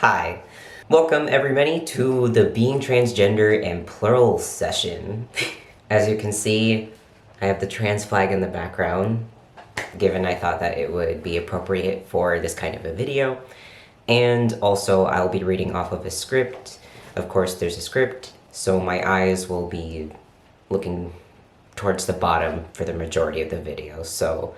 Hi. Welcome everybody to the Being Transgender and Plural session. As you can see, I have the trans flag in the background, given I thought that it would be appropriate for this kind of a video. And also, I'll be reading off of a script. Of course, there's a script, so my eyes will be looking towards the bottom for the majority of the video, so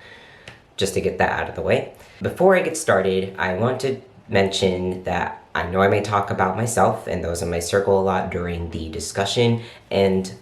just to get that out of the way. Before I get started, I want to mention that I know I may talk about myself and those in my circle a lot during the discussion, and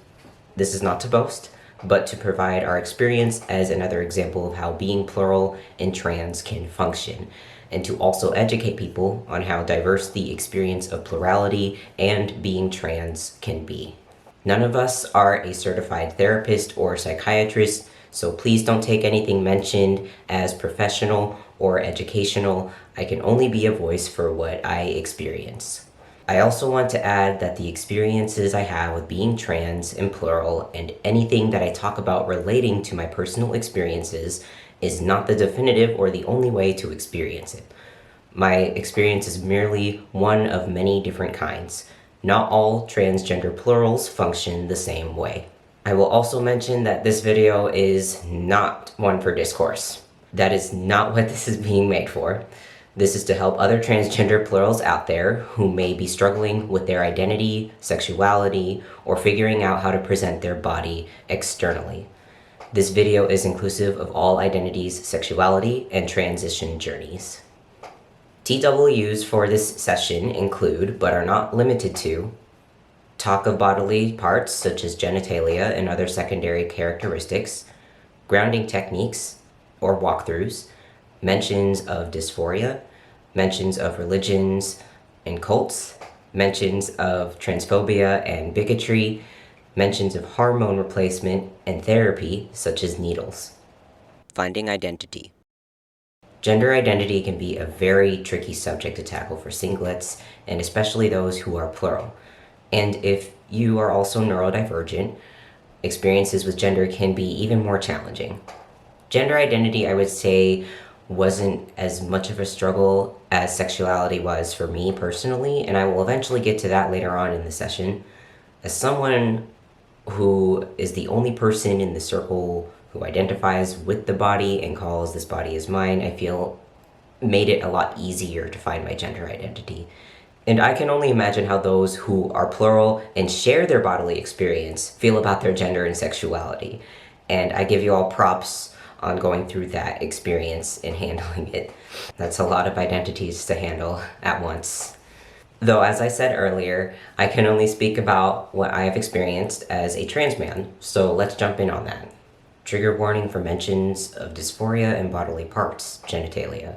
this is not to boast, but to provide our experience as another example of how being plural and trans can function, and to also educate people on how diverse the experience of plurality and being trans can be. None of us are a certified therapist or psychiatrist, so please don't take anything mentioned as professional or educational. I can only be a voice for what I experience. I also want to add that the experiences I have with being trans and plural and anything that I talk about relating to my personal experiences is not the definitive or the only way to experience it. My experience is merely one of many different kinds. Not all transgender plurals function the same way. I will also mention that this video is not one for discourse. That is not what this is being made for. This is to help other transgender plurals out there who may be struggling with their identity, sexuality, or figuring out how to present their body externally. This video is inclusive of all identities, sexuality, and transition journeys. TWs for this session include, but are not limited to, talk of bodily parts such as genitalia and other secondary characteristics, grounding techniques or walkthroughs, mentions of dysphoria, mentions of religions and cults, mentions of transphobia and bigotry, mentions of hormone replacement and therapy such as needles. Finding identity. Gender identity can be a very tricky subject to tackle for singlets, and especially those who are plural. And if you are also neurodivergent, experiences with gender can be even more challenging. Gender identity, I would say, wasn't as much of a struggle as sexuality was for me personally, and I will eventually get to that later on in the session. As someone who is the only person in the circle who identifies with the body and calls this body as mine, I feel made it a lot easier to find my gender identity. And I can only imagine how those who are plural and share their bodily experience feel about their gender and sexuality. And I give you all props on going through that experience and handling it. That's a lot of identities to handle at once. Though, as I said earlier, I can only speak about what I have experienced as a trans man, so let's jump in on that. Trigger warning for mentions of dysphoria and bodily parts, genitalia.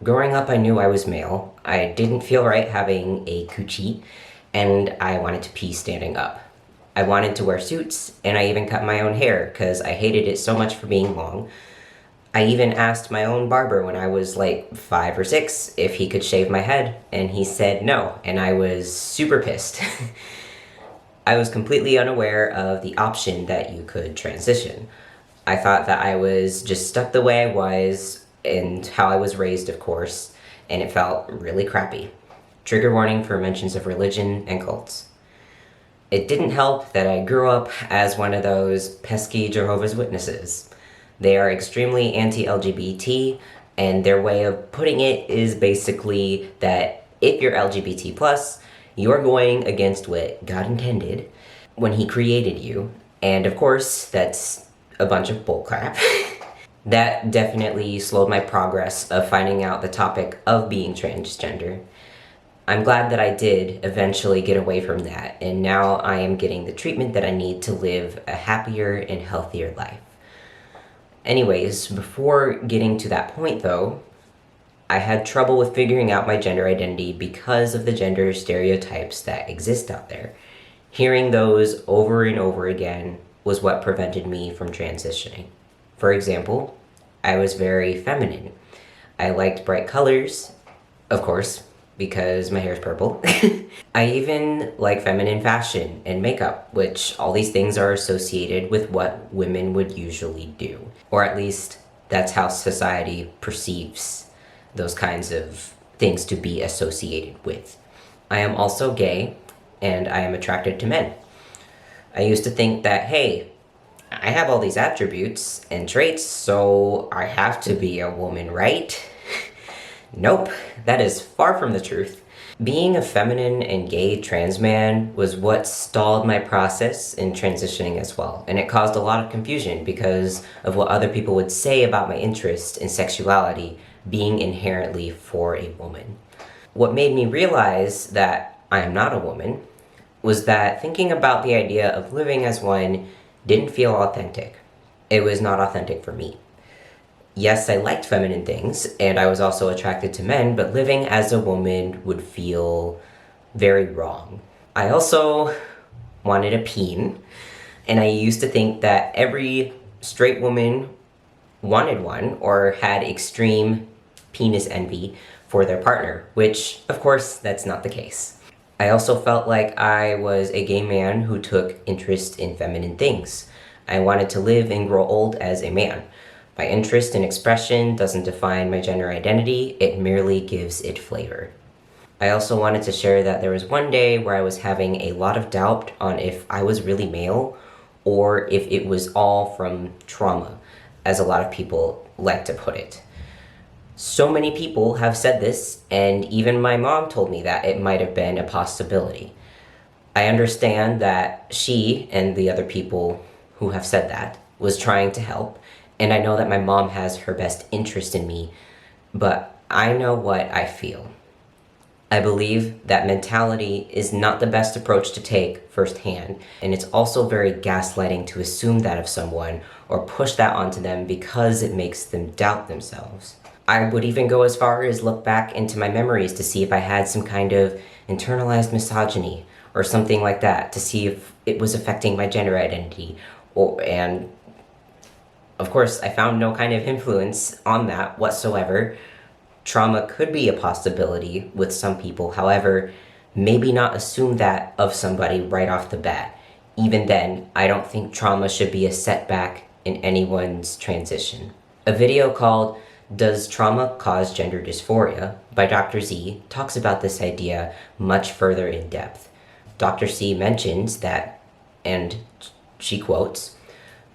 Growing up, I knew I was male. I didn't feel right having a coochie, and I wanted to pee standing up. I wanted to wear suits, and I even cut my own hair because I hated it so much for being long. I even asked my own barber when I was like 5 or 6 if he could shave my head, and he said no, and I was super pissed. I was completely unaware of the option that you could transition. I thought that I was just stuck the way I was, and how I was raised, of course, and it felt really crappy. Trigger warning for mentions of religion and cults. It didn't help that I grew up as one of those pesky Jehovah's Witnesses. They are extremely anti-LGBT, and their way of putting it is basically that if you're LGBT+, you're going against what God intended when He created you, and of course, that's a bunch of bullcrap. That definitely slowed my progress of finding out the topic of being transgender. I'm glad that I did eventually get away from that, and now I am getting the treatment that I need to live a happier and healthier life. Anyways, before getting to that point though, I had trouble with figuring out my gender identity because of the gender stereotypes that exist out there. Hearing those over and over again was what prevented me from transitioning. For example, I was very feminine. I liked bright colors, of course, because my hair is purple. I even like feminine fashion and makeup, which all these things are associated with what women would usually do. Or at least that's how society perceives those kinds of things to be associated with. I am also gay, and I am attracted to men. I used to think that, hey, I have all these attributes and traits, so I have to be a woman, right? Nope, that is far from the truth. Being a feminine and gay trans man was what stalled my process in transitioning as well, and it caused a lot of confusion because of what other people would say about my interest in sexuality being inherently for a woman. What made me realize that I am not a woman was that thinking about the idea of living as one didn't feel authentic. It was not authentic for me. Yes, I liked feminine things, and I was also attracted to men, but living as a woman would feel very wrong. I also wanted a peen, and I used to think that every straight woman wanted one or had extreme penis envy for their partner, which, of course, that's not the case. I also felt like I was a gay man who took interest in feminine things. I wanted to live and grow old as a man. My interest in expression doesn't define my gender identity, it merely gives it flavor. I also wanted to share that there was one day where I was having a lot of doubt on if I was really male or if it was all from trauma, as a lot of people like to put it. So many people have said this, and even my mom told me that it might have been a possibility. I understand that she and the other people who have said that was trying to help, and I know that my mom has her best interest in me, but I know what I feel. I believe that mentality is not the best approach to take firsthand, and it's also very gaslighting to assume that of someone or push that onto them because it makes them doubt themselves. I would even go as far as look back into my memories to see if I had some kind of internalized misogyny or something like that to see if it was affecting my gender identity, and of course, I found no kind of influence on that whatsoever. Trauma could be a possibility with some people, however, maybe not assume that of somebody right off the bat. Even then, I don't think trauma should be a setback in anyone's transition. A video called "Does Trauma Cause Gender Dysphoria?" by Dr. Z talks about this idea much further in depth. Dr. C mentions that, and she quotes,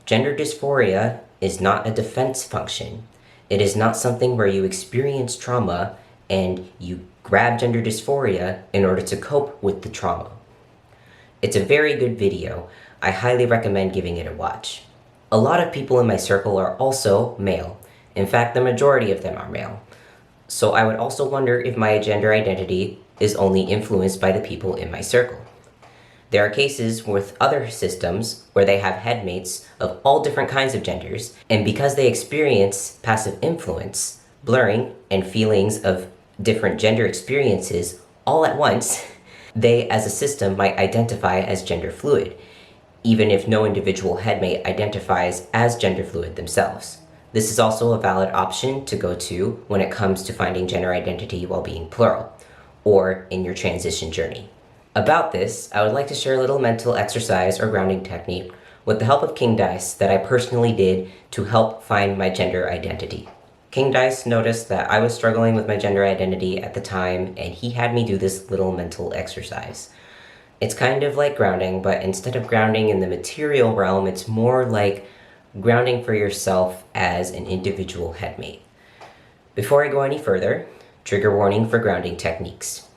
"Gender dysphoria is not a defense function. It is not something where you experience trauma and you grab gender dysphoria in order to cope with the trauma." It's a very good video. I highly recommend giving it a watch. A lot of people in my circle are also male. In fact, the majority of them are male. So I would also wonder if my gender identity is only influenced by the people in my circle. There are cases with other systems where they have headmates of all different kinds of genders, and because they experience passive influence, blurring, and feelings of different gender experiences all at once, they as a system might identify as gender fluid, even if no individual headmate identifies as gender fluid themselves. This is also a valid option to go to when it comes to finding gender identity while being plural, or in your transition journey. About this, I would like to share a little mental exercise or grounding technique with the help of King Dice that I personally did to help find my gender identity. King Dice noticed that I was struggling with my gender identity at the time, and he had me do this little mental exercise. It's kind of like grounding, but instead of grounding in the material realm, it's more like grounding for yourself as an individual headmate. Before I go any further, trigger warning for grounding techniques.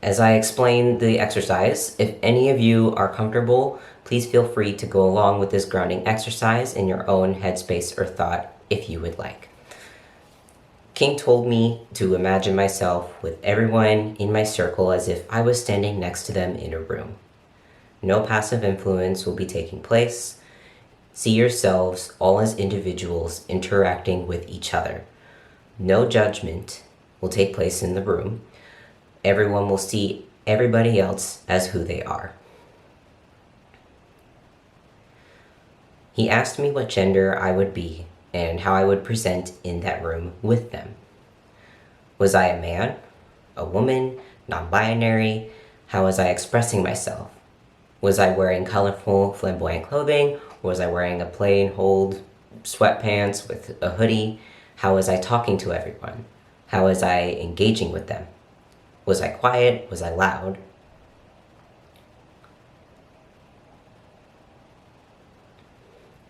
As I explain the exercise, if any of you are comfortable, please feel free to go along with this grounding exercise in your own headspace or thought if you would like. King told me to imagine myself with everyone in my circle as if I was standing next to them in a room. No passive influence will be taking place. See yourselves all as individuals interacting with each other. No judgment will take place in the room. Everyone will see everybody else as who they are. He asked me what gender I would be and how I would present in that room with them. Was I a man, a woman, non-binary? How was I expressing myself? Was I wearing colorful, flamboyant clothing, or was I wearing a plain old sweatpants with a hoodie? How was I talking to everyone? How was I engaging with them? Was I quiet? Was I loud?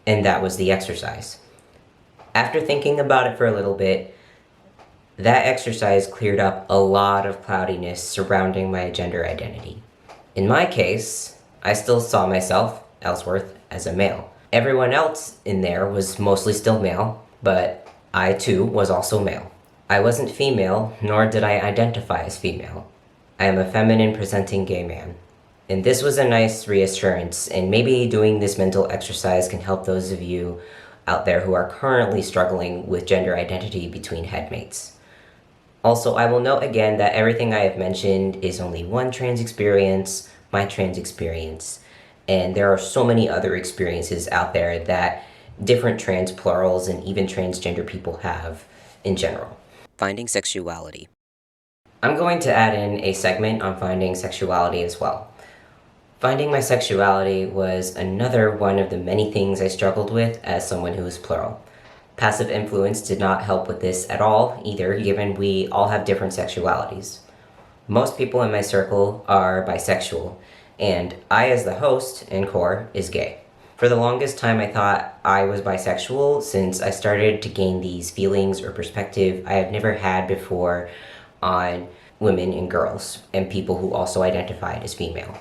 And that was the exercise. After thinking about it for a little bit, that exercise cleared up a lot of cloudiness surrounding my gender identity. In my case, I still saw myself, Ellsworth, as a male. Everyone else in there was mostly still male, but I too was also male. I wasn't female, nor did I identify as female. I am a feminine presenting gay man. And this was a nice reassurance, and maybe doing this mental exercise can help those of you out there who are currently struggling with gender identity between headmates. Also, I will note again that everything I have mentioned is only one trans experience, my trans experience, and there are so many other experiences out there that different trans plurals and even transgender people have in general. Finding sexuality. I'm going to add in a segment on finding sexuality as well. Finding my sexuality was another one of the many things I struggled with as someone who is plural. Passive influence did not help with this at all either, given we all have different sexualities. Most people in my circle are bisexual, and I as the host and core is gay. For the longest time I thought I was bisexual since I started to gain these feelings or perspective I have never had before on women and girls and people who also identified as female.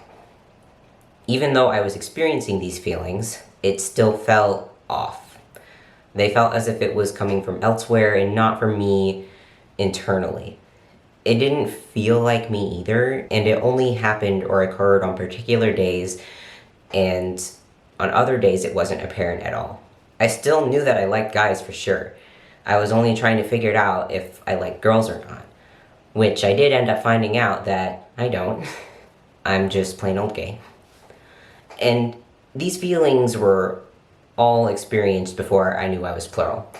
Even though I was experiencing these feelings, it still felt off. They felt as if it was coming from elsewhere and not from me internally. It didn't feel like me either, and it only happened or occurred on particular days, and on other days it wasn't apparent at all. I still knew that I liked guys for sure. I was only trying to figure it out if I liked girls or not, which I did end up finding out that I don't. I'm just plain old gay. And these feelings were all experienced before I knew I was plural.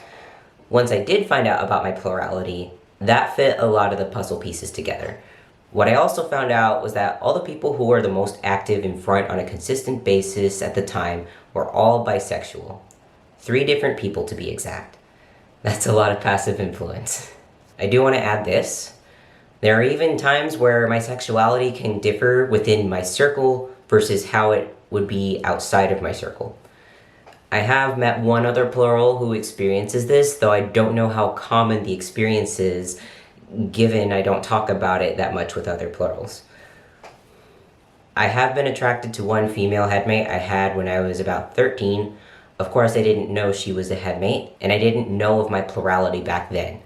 Once I did find out about my plurality, that fit a lot of the puzzle pieces together. What I also found out was that all the people who were the most active in front on a consistent basis at the time were all bisexual. 3 different people to be exact. That's a lot of passive influence. I do want to add this. There are even times where my sexuality can differ within my circle versus how it would be outside of my circle. I have met one other plural who experiences this, though I don't know how common the experience is, given I don't talk about it that much with other plurals. I have been attracted to one female headmate I had when I was about 13. Of course, I didn't know she was a headmate, and I didn't know of my plurality back then.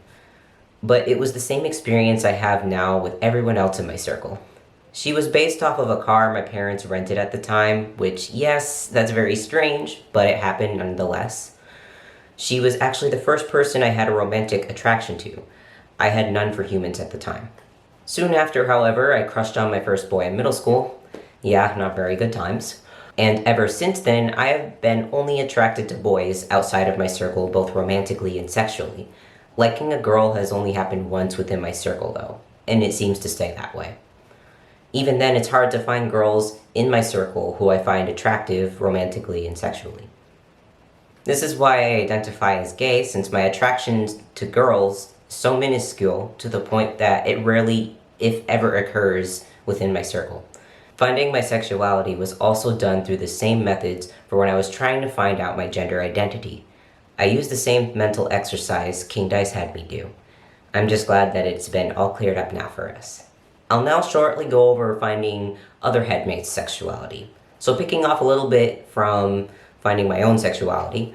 But it was the same experience I have now with everyone else in my circle. She was based off of a car my parents rented at the time, which, yes, that's very strange, but it happened nonetheless. She was actually the first person I had a romantic attraction to. I had none for humans at the time. Soon after, however, I crushed on my first boy in middle school. Yeah, not very good times. And ever since then, I have been only attracted to boys outside of my circle, both romantically and sexually. Liking a girl has only happened once within my circle, though, and it seems to stay that way. Even then, it's hard to find girls in my circle who I find attractive romantically and sexually. This is why I identify as gay, since my attraction to girls is so minuscule to the point that it rarely, if ever, occurs within my circle. Finding my sexuality was also done through the same methods for when I was trying to find out my gender identity. I used the same mental exercise King Dice had me do. I'm just glad that it's been all cleared up now for us. I'll now shortly go over finding other headmates' sexuality. So picking off a little bit from finding my own sexuality,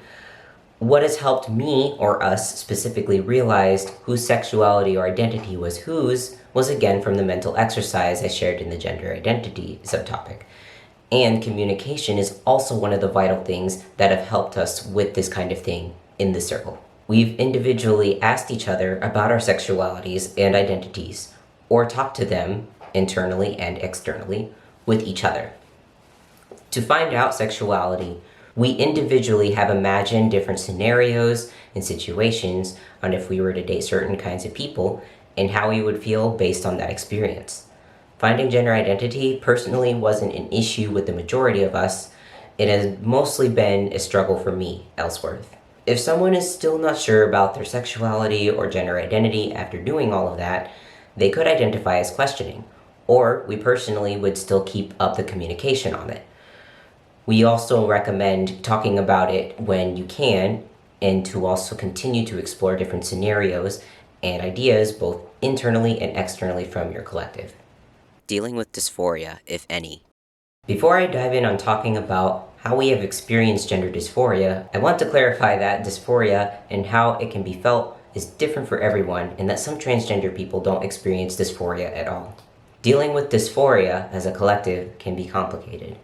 what has helped me, or us specifically, realize whose sexuality or identity was whose was again from the mental exercise I shared in the gender identity subtopic. And communication is also one of the vital things that have helped us with this kind of thing in the circle. We've individually asked each other about our sexualities and identities, or talk to them internally and externally with each other. To find out sexuality, we individually have imagined different scenarios and situations on if we were to date certain kinds of people and how we would feel based on that experience. Finding gender identity personally wasn't an issue with the majority of us. It has mostly been a struggle for me, Ellsworth. If someone is still not sure about their sexuality or gender identity after doing all of that, they could identify as questioning, or we personally would still keep up the communication on it. We also recommend talking about it when you can, and to also continue to explore different scenarios and ideas both internally and externally from your collective. Dealing with dysphoria, if any. Before I dive in on talking about how we have experienced gender dysphoria, I want to clarify that dysphoria and how it can be felt is different for everyone, and that some transgender people don't experience dysphoria at all. Dealing with dysphoria as a collective can be complicated.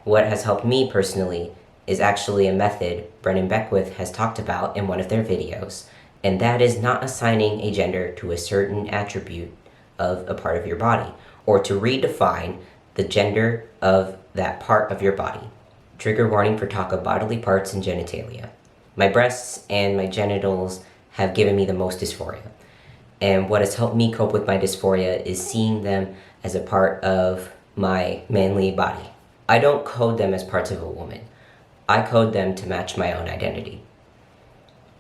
What has helped me personally is actually a method Brennan Beckwith has talked about in one of their videos, and that is not assigning a gender to a certain attribute of a part of your body, or to redefine the gender of that part of your body. Trigger warning for talk of bodily parts and genitalia. My breasts and my genitals have given me the most dysphoria, and what has helped me cope with my dysphoria is seeing them as a part of my manly body. I don't code them as parts of a woman. I code them to match my own identity.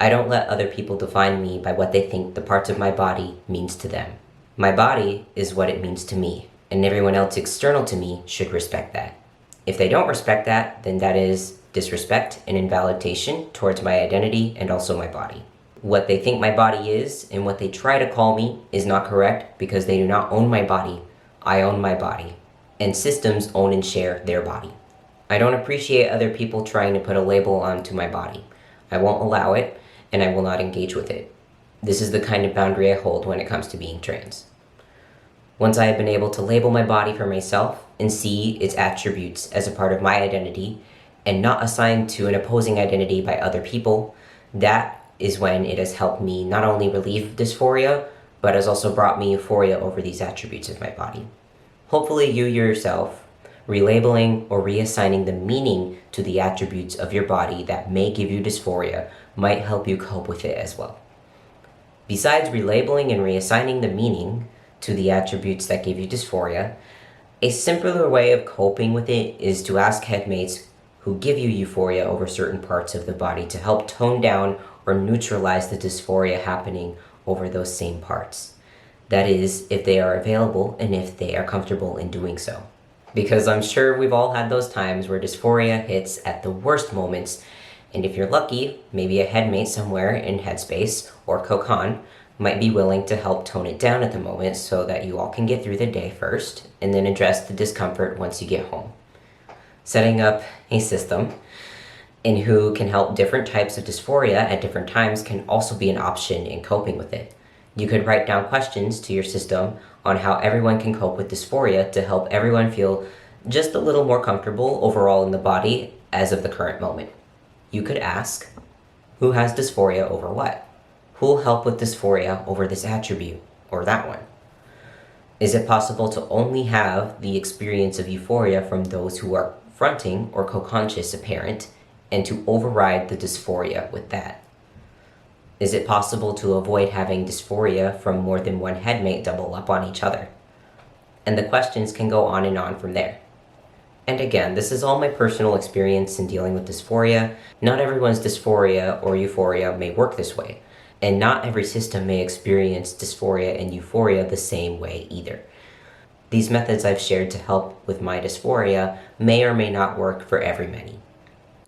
I don't let other people define me by what they think the parts of my body means to them. My body is what it means to me, and everyone else external to me should respect that. If they don't respect that, then that is disrespect and invalidation towards my identity and also my body. What they think my body is and what they try to call me is not correct because they do not own my body. I own my body, and systems own and share their body. I don't appreciate other people trying to put a label onto my body. I won't allow it, and I will not engage with it. This is the kind of boundary I hold when it comes to being trans. Once I have been able to label my body for myself and see its attributes as a part of my identity and not assigned to an opposing identity by other people, that is when it has helped me not only relieve dysphoria, but has also brought me euphoria over these attributes of my body. Hopefully you yourself, relabeling or reassigning the meaning to the attributes of your body that may give you dysphoria might help you cope with it as well. Besides relabeling and reassigning the meaning to the attributes that give you dysphoria, a simpler way of coping with it is to ask headmates who give you euphoria over certain parts of the body to help tone down or neutralize the dysphoria happening over those same parts. That is, if they are available and if they are comfortable in doing so. Because I'm sure we've all had those times where dysphoria hits at the worst moments, and if you're lucky, maybe a headmate somewhere in Headspace or Kokon might be willing to help tone it down at the moment so that you all can get through the day first, and then address the discomfort once you get home. Setting up a system in who can help different types of dysphoria at different times can also be an option in coping with it. You could write down questions to your system on how everyone can cope with dysphoria to help everyone feel just a little more comfortable overall in the body as of the current moment. You could ask, who has dysphoria over what? Who will help with dysphoria over this attribute or that one? Is it possible to only have the experience of euphoria from those who are fronting or co-conscious a parent and to override the dysphoria with that? Is it possible to avoid having dysphoria from more than one headmate double up on each other? And the questions can go on and on from there. And again, this is all my personal experience in dealing with dysphoria. Not everyone's dysphoria or euphoria may work this way, and not every system may experience dysphoria and euphoria the same way either. These methods I've shared to help with my dysphoria may or may not work for every many.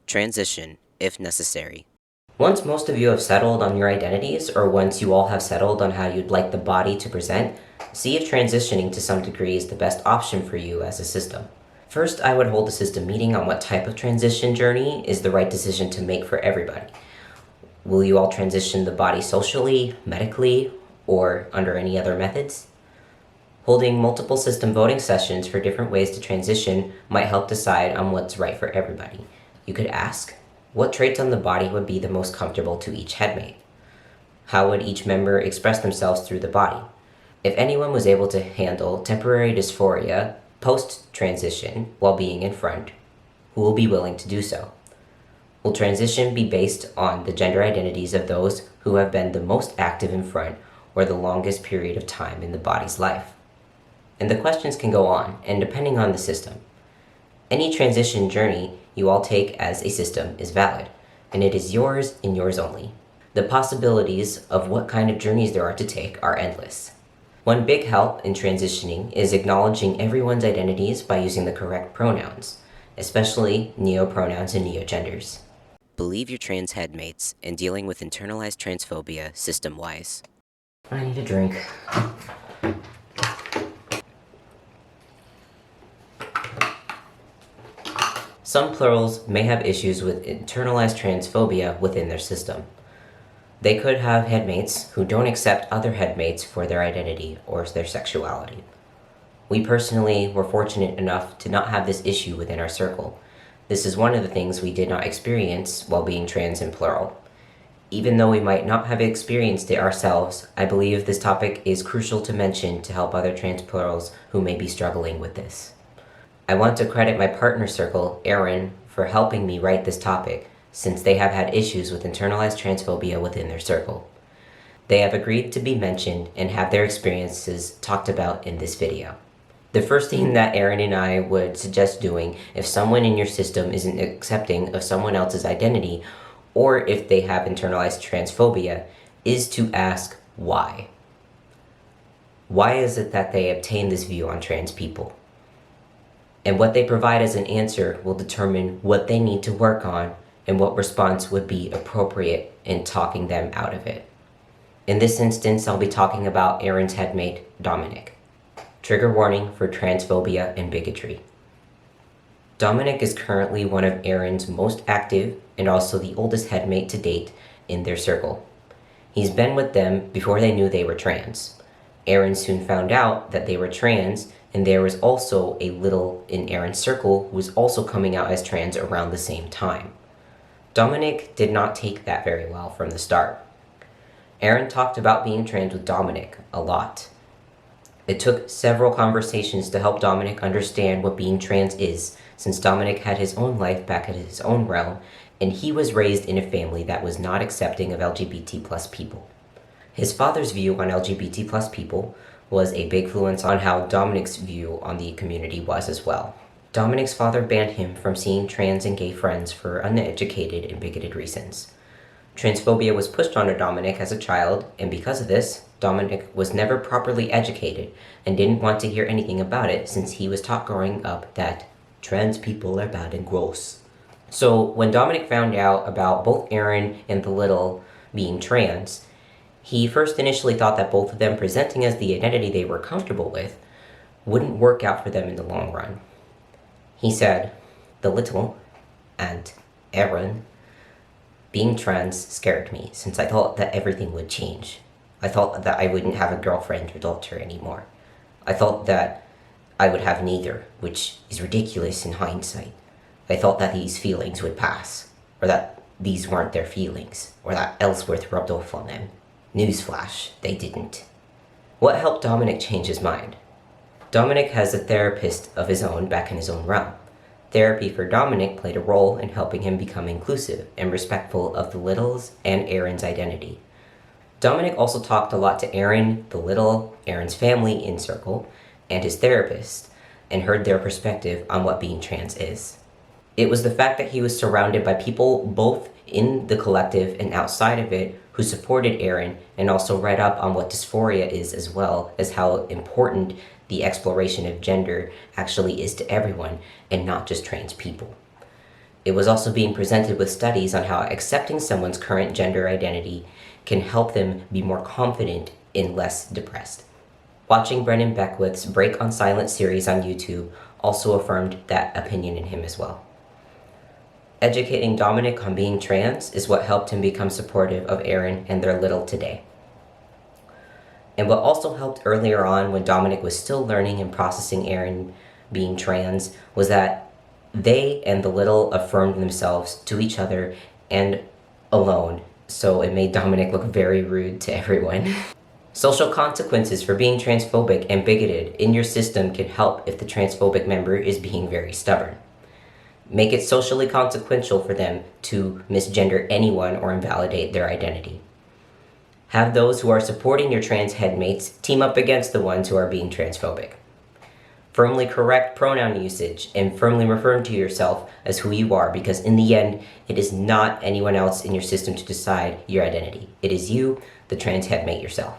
Transition, if necessary. Once most of you have settled on your identities, or once you all have settled on how you'd like the body to present, see if transitioning to some degree is the best option for you as a system. First, I would hold a system meeting on what type of transition journey is the right decision to make for everybody. Will you all transition the body socially, medically, or under any other methods? Holding multiple system voting sessions for different ways to transition might help decide on what's right for everybody. You could ask, what traits on the body would be the most comfortable to each headmate? How would each member express themselves through the body? If anyone was able to handle temporary dysphoria post-transition while being in front, who will be willing to do so? Will transition be based on the gender identities of those who have been the most active in front or the longest period of time in the body's life? And the questions can go on, and depending on the system. Any transition journey you all take as a system is valid. and it is yours and yours only. The possibilities of what kind of journeys there are to take are endless. One big help in transitioning is acknowledging everyone's identities by using the correct pronouns, especially neopronouns and neogenders. Believe your trans headmates and dealing with internalized transphobia system-wise. I need a drink. Some plurals may have issues with internalized transphobia within their system. They could have headmates who don't accept other headmates for their identity or their sexuality. We personally were fortunate enough to not have this issue within our circle. This is one of the things we did not experience while being trans in plural. Even though we might not have experienced it ourselves, I believe this topic is crucial to mention to help other trans plurals who may be struggling with this. I want to credit my partner circle, Erin, for helping me write this topic, since they have had issues with internalized transphobia within their circle. They have agreed to be mentioned and have their experiences talked about in this video. The first thing that Erin and I would suggest doing if someone in your system isn't accepting of someone else's identity, or if they have internalized transphobia, is to ask why. Why is it that they obtain this view on trans people? And what they provide as an answer will determine what they need to work on and what response would be appropriate in talking them out of it. In this instance, I'll be talking about Erin's headmate, Dominic. Trigger warning for transphobia and bigotry. Dominic is currently one of Erin's most active and also the oldest headmate to date in their circle. He's been with them before they knew they were trans. Erin soon found out that they were trans, and there was also a little in Erin's circle who was also coming out as trans around the same time. Dominic did not take that very well from the start. Erin talked about being trans with Dominic a lot. It took several conversations to help Dominic understand what being trans is, since Dominic had his own life back in his own realm, and he was raised in a family that was not accepting of LGBT+ people. His father's view on LGBT+ people was a big influence on how Dominic's view on the community was as well. Dominic's father banned him from seeing trans and gay friends for uneducated and bigoted reasons. Transphobia was pushed onto Dominic as a child, and because of this, Dominic was never properly educated and didn't want to hear anything about it since he was taught growing up that trans people are bad and gross. So when Dominic found out about both Erin and the little being trans, he first initially thought that both of them presenting as the identity they were comfortable with wouldn't work out for them in the long run. He said, "The little and Erin being trans scared me since I thought that everything would change. I thought that I wouldn't have a girlfriend or daughter anymore. I thought that I would have neither, which is ridiculous in hindsight. I thought that these feelings would pass, or that these weren't their feelings, or that Ellsworth rubbed off on them. Newsflash, they didn't." What helped Dominic change his mind? Dominic has a therapist of his own back in his own realm. Therapy for Dominic played a role in helping him become inclusive and respectful of the littles and Erin's identity. Dominic also talked a lot to Erin, the little, Erin's family in circle, and his therapist, and heard their perspective on what being trans is. It was the fact that he was surrounded by people both in the collective and outside of it who supported Erin and also read up on what dysphoria is, as well as how important the exploration of gender actually is to everyone and not just trans people. It was also being presented with studies on how accepting someone's current gender identity can help them be more confident and less depressed. Watching Brennan Beckwith's Break on Silence series on YouTube also affirmed that opinion in him as well. Educating Dominic on being trans is what helped him become supportive of Erin and their little today. And what also helped earlier on when Dominic was still learning and processing Erin being trans was that they and the little affirmed themselves to each other and alone, so it made Dominic look very rude to everyone. Social consequences for being transphobic and bigoted in your system can help if the transphobic member is being very stubborn. Make it socially consequential for them to misgender anyone or invalidate their identity. Have those who are supporting your trans headmates team up against the ones who are being transphobic. Firmly correct pronoun usage and firmly refer to yourself as who you are, because in the end, it is not anyone else in your system to decide your identity. It is you, the trans headmate yourself.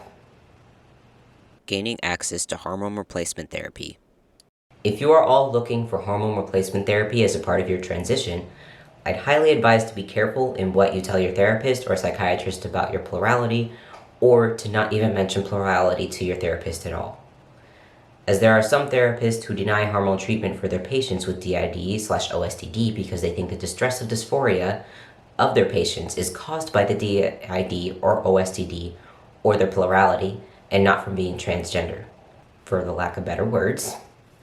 Gaining access to hormone replacement therapy. If you are all looking for hormone replacement therapy as a part of your transition, I'd highly advise to be careful in what you tell your therapist or psychiatrist about your plurality, or to not even mention plurality to your therapist at all. As there are some therapists who deny hormone treatment for their patients with DID/OSTD because they think the distress of dysphoria of their patients is caused by the DID or OSTD or their plurality and not from being transgender. For the lack of better words,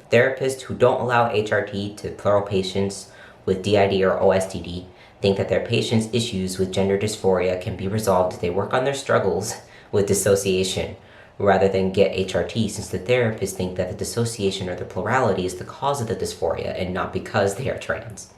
therapists who don't allow HRT to plural patients with DID or OSTD think that their patients' issues with gender dysphoria can be resolved if they work on their struggles with dissociation rather than get HRT, since the therapists think that the dissociation or the plurality is the cause of the dysphoria and not because they are trans.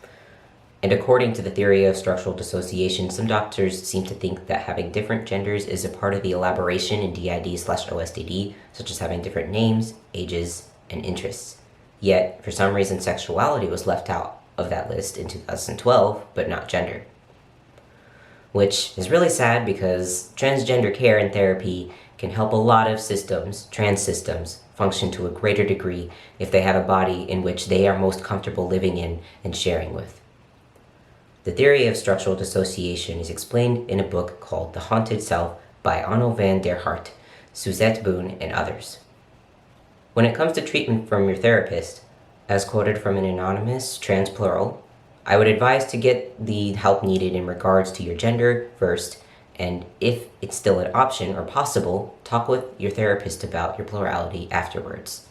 And according to the theory of structural dissociation, some doctors seem to think that having different genders is a part of the elaboration in DID/OSTD, such as having different names, ages, and interests. Yet, for some reason, sexuality was left out of that list in 2012, but not gender. Which is really sad, because transgender care and therapy can help a lot of systems, trans systems, function to a greater degree if they have a body in which they are most comfortable living in and sharing with. The theory of structural dissociation is explained in a book called The Haunted Self by Onno van der Hart, Suzette Boone, and others. When it comes to treatment from your therapist, as quoted from an anonymous trans plural, I would advise to get the help needed in regards to your gender first, and if it's still an option or possible, talk with your therapist about your plurality afterwards.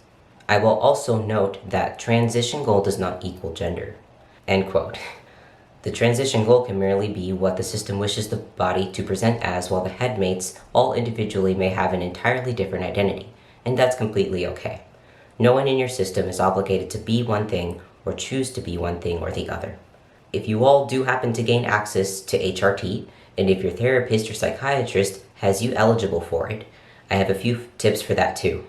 I will also note that transition goal does not equal gender. End quote. The transition goal can merely be what the system wishes the body to present as, while the headmates all individually may have an entirely different identity, and that's completely okay. No one in your system is obligated to be one thing or choose to be one thing or the other. If you all do happen to gain access to HRT, and if your therapist or psychiatrist has you eligible for it, I have a few tips for that too.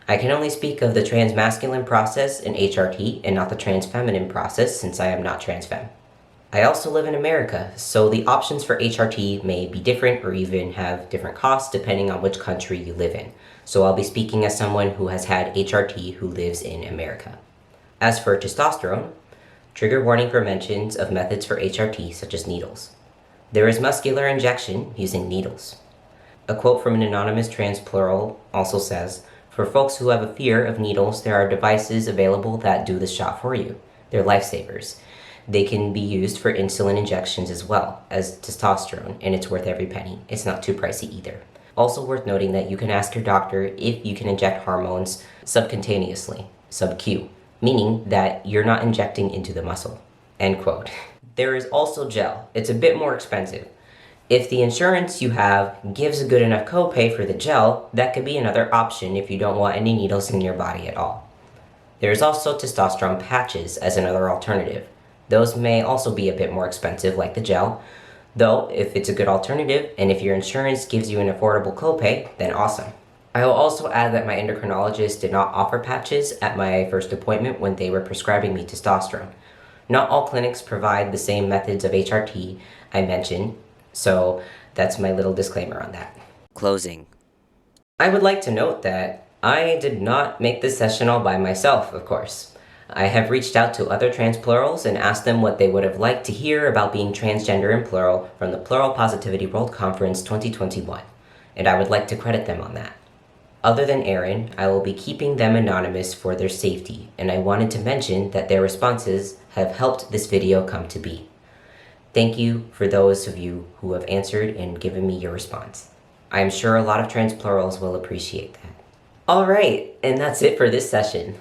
I can only speak of the transmasculine process in HRT and not the transfeminine process, since I am not transfem. I also live in America, so the options for HRT may be different or even have different costs depending on which country you live in. So I'll be speaking as someone who has had HRT who lives in America. As for testosterone, trigger warning for mentions of methods for HRT such as needles. There is muscular injection using needles. A quote from an anonymous trans plural also says, "For folks who have a fear of needles, there are devices available that do the shot for you. They're lifesavers. They can be used for insulin injections as well as testosterone, and it's worth every penny. It's not too pricey either." Also worth noting that you can ask your doctor if you can inject hormones subcutaneously, sub-Q, meaning that you're not injecting into the muscle. End quote. There is also gel. It's a bit more expensive. If the insurance you have gives a good enough copay for the gel, that could be another option if you don't want any needles in your body at all. There is also testosterone patches as another alternative. Those may also be a bit more expensive, like the gel, though if it's a good alternative and if your insurance gives you an affordable copay, then awesome. I will also add that my endocrinologist did not offer patches at my first appointment when they were prescribing me testosterone. Not all clinics provide the same methods of HRT I mentioned, so that's my little disclaimer on that. Closing. I would like to note that I did not make this session all by myself, of course. I have reached out to other trans plurals and asked them what they would have liked to hear about being transgender and plural from the Plural Positivity World Conference 2021, and I would like to credit them on that. Other than Aaron, I will be keeping them anonymous for their safety, and I wanted to mention that their responses have helped this video come to be. Thank you for those of you who have answered and given me your response. I am sure a lot of trans plurals will appreciate that. Alright, and that's it for this session.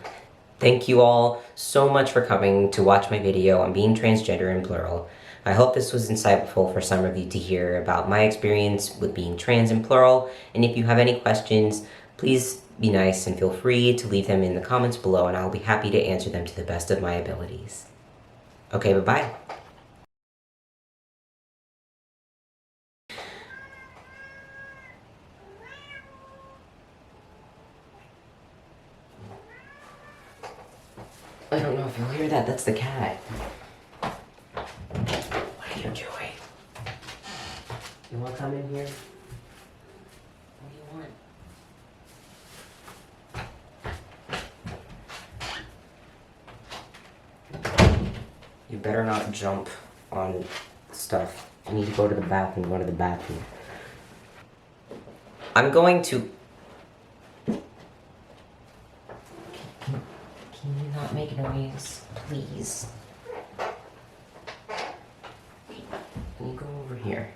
Thank you all so much for coming to watch my video on being transgender and plural. I hope this was insightful for some of you to hear about my experience with being trans and plural, and if you have any questions, please be nice and feel free to leave them in the comments below, and I'll be happy to answer them to the best of my abilities. Okay, bye-bye. I don't know if you'll hear that. That's the cat. What are you doing? You want to come in here? What do you want? You better not jump on stuff. You need to go to the bathroom. Go to the bathroom. I'm going to... Can you not make noise, please? Can you go over here?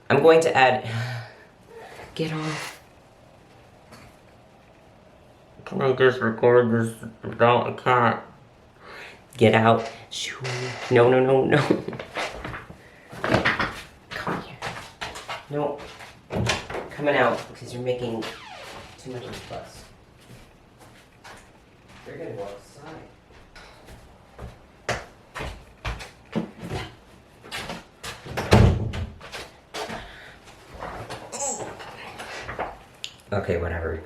I'm going to add... Get off. Can I just record this without a cat? Get out. Shoo. No, no, no, no. Come here. No. Coming out because you're making too much of a fuss. They're gonna go outside. Okay, whatever.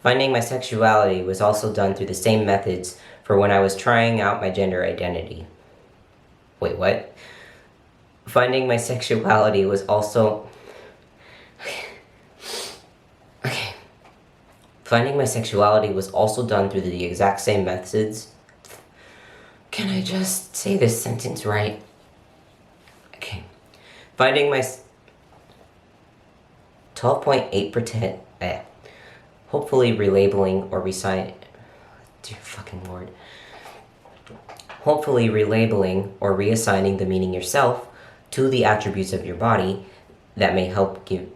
Finding my sexuality was also done through the same methods for when I was trying out my gender identity. Wait, what? Finding my sexuality was also... Okay. Finding my sexuality was also done through the exact same methods. Can I just say this sentence right? Okay. Finding my... 12.8%... Hopefully relabeling or resign... Dear fucking lord. Hopefully relabeling or reassigning the meaning yourself to the attributes of your body that may help give...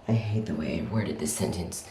I hate the way I worded this sentence.